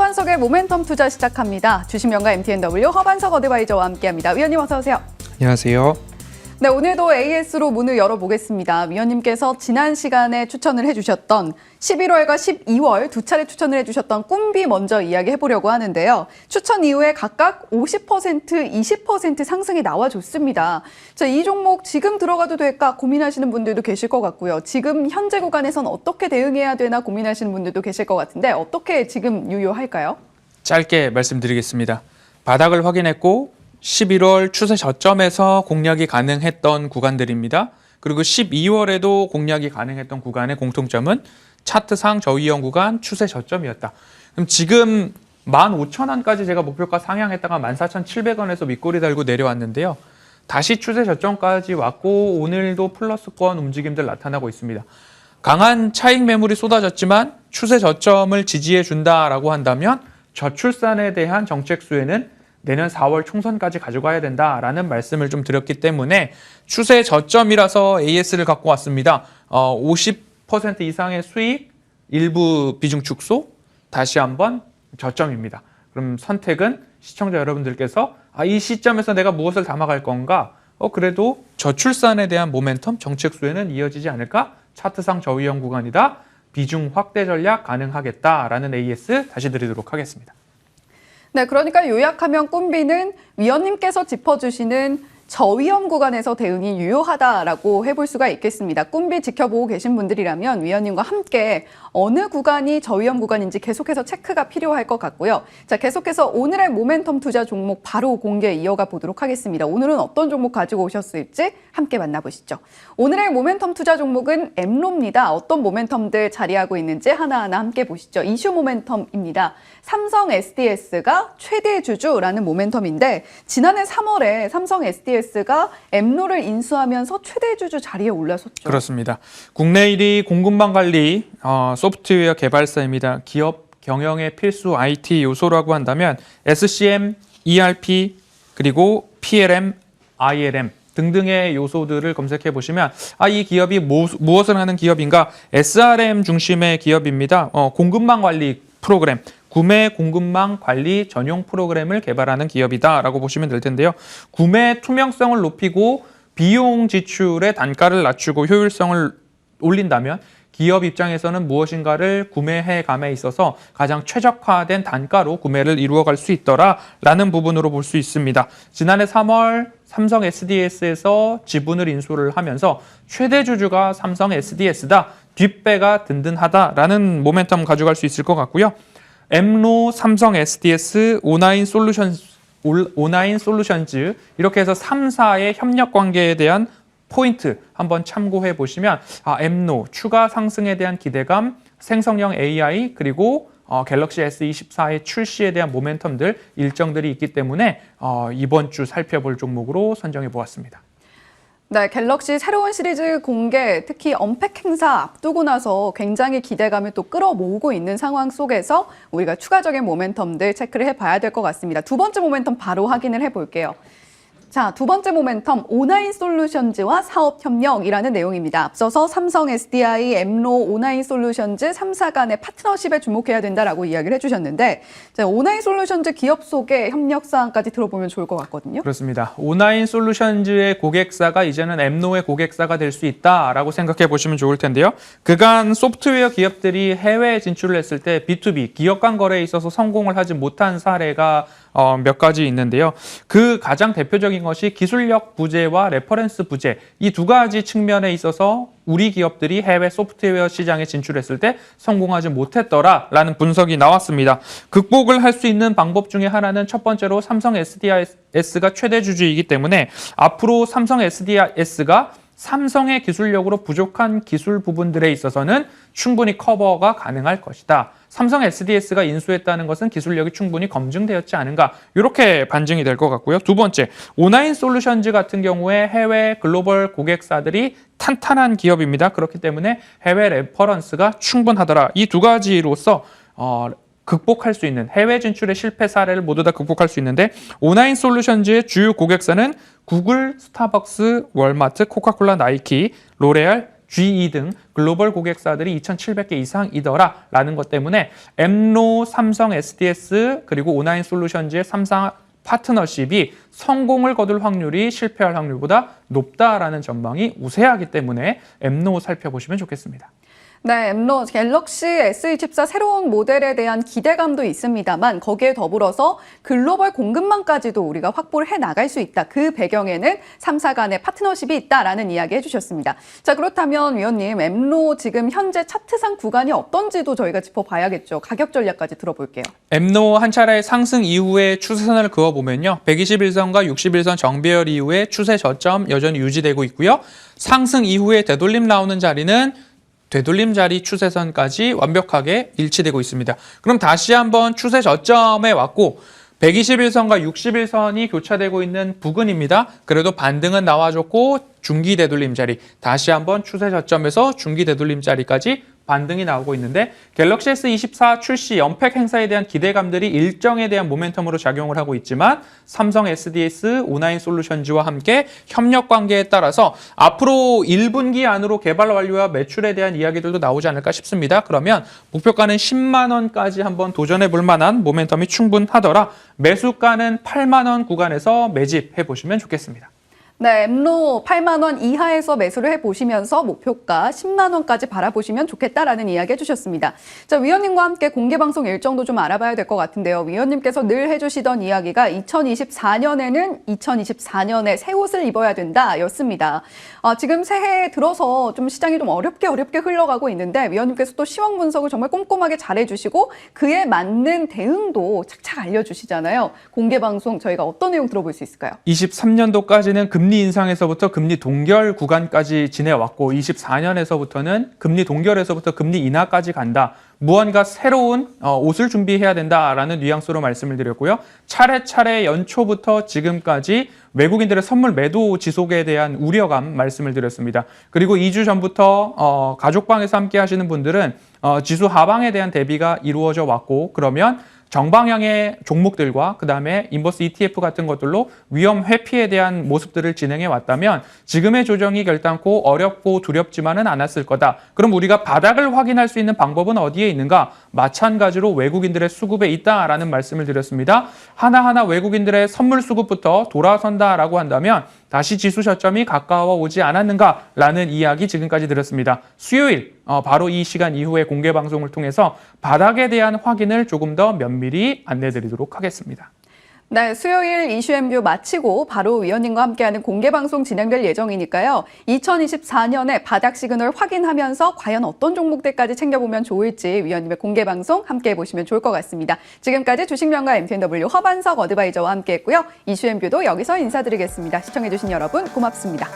허반석의 모멘텀 투자 시작합니다. 주식명가 MTNW 허반석 어드바이저와 함께합니다. 위원님 어서 오세요. 안녕하세요. 네, 오늘도 AS로 문을 열어보겠습니다. 위원님께서 지난 시간에 추천을 해주셨던 11월과 12월 두 차례 추천을 해주셨던 꿈비 먼저 이야기해보려고 하는데요. 추천 이후에 각각 50%, 20% 상승이 나와줬습니다. 자, 이 종목 지금 들어가도 될까 고민하시는 분들도 계실 것 같고요. 지금 현재 구간에선 어떻게 대응해야 되나 고민하시는 분들도 계실 것 같은데 어떻게 지금 유효할까요? 짧게 말씀드리겠습니다. 바닥을 확인했고 11월 추세 저점에서 공략이 가능했던 구간들입니다. 그리고 12월에도 공략이 가능했던 구간의 공통점은 차트상 저위험 구간 추세 저점이었다. 그럼 지금 15,000원까지 제가 목표가 상향했다가 14,700원에서 윗꼬리 달고 내려왔는데요. 다시 추세 저점까지 왔고 오늘도 플러스권 움직임들 나타나고 있습니다. 강한 차익 매물이 쏟아졌지만 추세 저점을 지지해 준다라고 한다면 저출산에 대한 정책 수혜는 내년 4월 총선까지 가져가야 된다라는 말씀을 좀 드렸기 때문에 추세 저점이라서 AS를 갖고 왔습니다. 50% 이상의 수익, 일부 비중 축소, 다시 한번 저점입니다. 그럼 선택은 시청자 여러분들께서 이 시점에서 내가 무엇을 담아갈 건가? 그래도 저출산에 대한 모멘텀, 정책 수혜는 이어지지 않을까? 차트상 저위험 구간이다. 비중 확대 전략 가능하겠다라는 AS 다시 드리도록 하겠습니다. 네, 그러니까 요약하면 꿈비는 위원님께서 짚어주시는 저위험 구간에서 대응이 유효하다라고 해볼 수가 있겠습니다. 꿈비 지켜보고 계신 분들이라면 위원님과 함께 어느 구간이 저위험 구간인지 계속해서 체크가 필요할 것 같고요. 자, 계속해서 오늘의 모멘텀 투자 종목 바로 공개 이어가 보도록 하겠습니다. 오늘은 어떤 종목 가지고 오셨을지 함께 만나보시죠. 오늘의 모멘텀 투자 종목은 엠로입니다. 어떤 모멘텀들 자리하고 있는지 하나하나 함께 보시죠. 이슈 모멘텀입니다. 삼성 SDS가 최대 주주라는 모멘텀인데 지난해 3월에 삼성 SDS가 엠로를 인수하면서 최대 주주 자리에 올라섰죠. 그렇습니다. 국내 1위 공급망 관리 소프트웨어 개발사입니다. 기업 경영의 필수 IT 요소라고 한다면 SCM, ERP, 그리고 PLM, ILM 등등의 요소들을 검색해 보시면 이 기업이 무엇을 하는 기업인가? SRM 중심의 기업입니다. 공급망 관리 프로그램, 구매 공급망 관리 전용 프로그램을 개발하는 기업이다라고 보시면 될 텐데요. 구매 투명성을 높이고 비용 지출의 단가를 낮추고 효율성을 올린다면 기업 입장에서는 무엇인가를 구매해 감에 있어서 가장 최적화된 단가로 구매를 이루어갈 수 있더라라는 부분으로 볼 수 있습니다. 지난해 3월 삼성 SDS에서 지분을 인수를 하면서 최대 주주가 삼성 SDS다, 뒷배가 든든하다라는 모멘텀 가져갈 수 있을 것 같고요. 엠로, 삼성 SDS, 오나인 솔루션즈 이렇게 해서 3사의 협력 관계에 대한 포인트 한번 참고해 보시면 엠로 추가 상승에 대한 기대감, 생성형 AI 그리고 갤럭시 S24의 출시에 대한 모멘텀들 일정들이 있기 때문에 이번 주 살펴볼 종목으로 선정해 보았습니다. 네, 갤럭시 새로운 시리즈 공개, 특히 언팩 행사 앞두고 나서 굉장히 기대감을 또 끌어모으고 있는 상황 속에서 우리가 추가적인 모멘텀들 체크를 해봐야 될 것 같습니다. 두 번째 모멘텀 바로 확인을 해볼게요. 자, 두 번째 모멘텀 오나인 솔루션즈와 사업 협력이라는 내용입니다. 앞서서 삼성 SDI, 엠로, 오나인 솔루션즈 3사 간의 파트너십에 주목해야 된다라고 이야기를 해주셨는데 자, 오나인 솔루션즈 기업 소개 협력 사항까지 들어보면 좋을 것 같거든요. 그렇습니다. 오나인 솔루션즈의 고객사가 이제는 엠로의 고객사가 될 수 있다라고 생각해 보시면 좋을 텐데요. 그간 소프트웨어 기업들이 해외 진출을 했을 때 B2B, 기업 간 거래에 있어서 성공을 하지 못한 사례가 몇 가지 있는데요. 그 가장 대표적인 것이 기술력 부재와 레퍼런스 부재, 이 두 가지 측면에 있어서 우리 기업들이 해외 소프트웨어 시장에 진출했을 때 성공하지 못했더라라는 분석이 나왔습니다. 극복을 할 수 있는 방법 중에 하나는 첫 번째로 삼성 SDS가 최대 주주이기 때문에 앞으로 삼성 SDS가 삼성의 기술력으로 부족한 기술 부분들에 있어서는 충분히 커버가 가능할 것이다. 삼성 SDS가 인수했다는 것은 기술력이 충분히 검증되었지 않은가, 이렇게 반증이 될 것 같고요. 두 번째, 오나인 솔루션즈 같은 경우에 해외 글로벌 고객사들이 탄탄한 기업입니다. 그렇기 때문에 해외 레퍼런스가 충분하더라. 이 두 가지로서 극복할 수 있는 해외 진출의 실패 사례를 모두 다 극복할 수 있는데 오나인 솔루션즈의 주요 고객사는 구글, 스타벅스, 월마트, 코카콜라, 나이키, 로레알, GE 등 글로벌 고객사들이 2,700개 이상이더라라는 것 때문에 엠로, 삼성 SDS 그리고 오나인 솔루션즈의 3사 파트너십이 성공을 거둘 확률이 실패할 확률보다 높다라는 전망이 우세하기 때문에 엠로 살펴보시면 좋겠습니다. 네, 엠로 갤럭시 S24 새로운 모델에 대한 기대감도 있습니다만 거기에 더불어서 글로벌 공급망까지도 우리가 확보를 해 나갈 수 있다. 그 배경에는 3사 간의 파트너십이 있다라는 이야기 해주셨습니다. 자, 그렇다면 위원님, 엠로 지금 현재 차트상 구간이 어떤지도 저희가 짚어봐야겠죠. 가격 전략까지 들어볼게요. 엠로 한 차례 상승 이후에 추세선을 그어보면요. 121선과 61선 정배열 이후에 추세 저점 여전히 유지되고 있고요. 상승 이후에 되돌림 나오는 자리는 되돌림 자리 추세선까지 완벽하게 일치되고 있습니다. 그럼 다시 한번 추세 저점에 왔고 121선과 61선이 교차되고 있는 부근입니다. 그래도 반등은 나와줬고 중기 되돌림 자리, 다시 한번 추세 저점에서 중기 되돌림 자리까지 반등이 나오고 있는데 갤럭시 S24 출시 연팩 행사에 대한 기대감들이 일정에 대한 모멘텀으로 작용을 하고 있지만 삼성 SDS, 오나인 솔루션즈와 함께 협력 관계에 따라서 앞으로 1분기 안으로 개발 완료와 매출에 대한 이야기들도 나오지 않을까 싶습니다. 그러면 목표가는 10만 원까지 한번 도전해 볼 만한 모멘텀이 충분하더라. 매수가는 8만 원 구간에서 매집해 보시면 좋겠습니다. 네, 엠로 8만 원 이하에서 매수를 해보시면서 목표가 10만 원까지 바라보시면 좋겠다라는 이야기 해주셨습니다. 자, 위원님과 함께 공개방송 일정도 좀 알아봐야 될 것 같은데요. 위원님께서 늘 해주시던 이야기가 2024년에는 2024년에 새 옷을 입어야 된다 였습니다. 지금 새해에 들어서 좀 시장이 좀 어렵게 흘러가고 있는데 위원님께서 또 시황 분석을 정말 꼼꼼하게 잘해주시고 그에 맞는 대응도 착착 알려주시잖아요. 공개방송 저희가 어떤 내용 들어볼 수 있을까요? 23년도까지는 금리 인상에서부터 금리 동결 구간까지 지내왔고 24년에서부터는 금리 동결에서부터 금리 인하까지 간다. 무언가 새로운 옷을 준비해야 된다라는 뉘앙스로 말씀을 드렸고요. 차례차례 연초부터 지금까지 외국인들의 선물 매도 지속에 대한 우려감 말씀을 드렸습니다. 그리고 2주 전부터 가족방에서 함께 하시는 분들은 지수 하방에 대한 대비가 이루어져 왔고 그러면 정방향의 종목들과 그다음에 인버스 ETF 같은 것들로 위험 회피에 대한 모습들을 진행해 왔다면 지금의 조정이 결단코 어렵고 두렵지만은 않았을 거다. 그럼 우리가 바닥을 확인할 수 있는 방법은 어디에 있는가? 마찬가지로 외국인들의 수급에 있다라는 말씀을 드렸습니다. 하나하나 외국인들의 선물 수급부터 돌아선다라고 한다면 다시 지수 저점이 가까워 오지 않았는가라는 이야기 지금까지 드렸습니다. 수요일 바로 이 시간 이후에 공개 방송을 통해서 바닥에 대한 확인을 조금 더 면밀히 안내드리도록 하겠습니다. 네, 수요일 이슈앤뷰 마치고 바로 위원님과 함께하는 공개방송 진행될 예정이니까요. 2024년에 바닥 시그널 확인하면서 과연 어떤 종목들까지 챙겨보면 좋을지 위원님의 공개방송 함께해 보시면 좋을 것 같습니다. 지금까지 주식명가 MTNW 허반석 어드바이저와 함께했고요. 이슈앤뷰도 여기서 인사드리겠습니다. 시청해주신 여러분 고맙습니다.